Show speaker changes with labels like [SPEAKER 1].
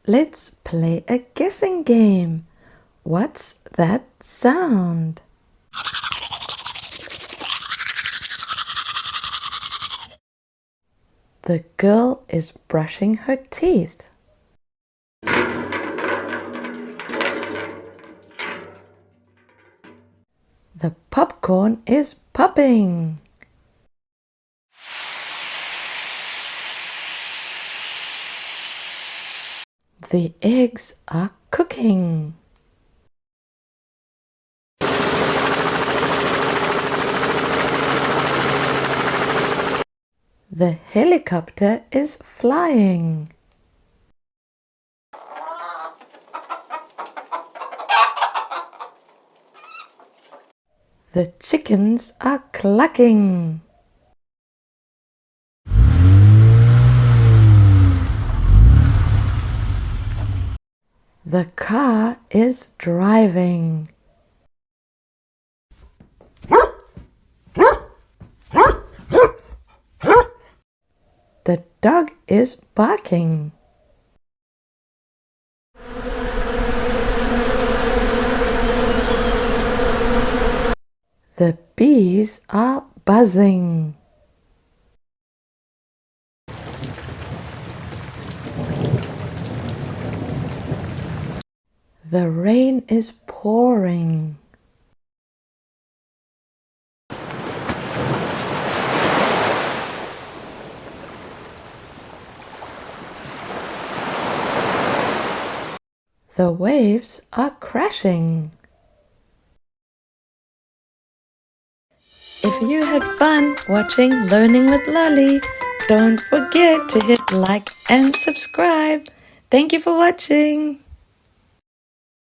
[SPEAKER 1] Let's play a guessing game. What's that sound? The girl is brushing her teeth. The popcorn is popping. The eggs are cooking. The helicopter is flying. The chickens are clucking. The car is driving. The dog is barking. The bees are buzzing. The rain is pouring. The waves are crashing. If you had fun watching Learning with Lolly, don't forget to hit like and subscribe. Thank you for watching.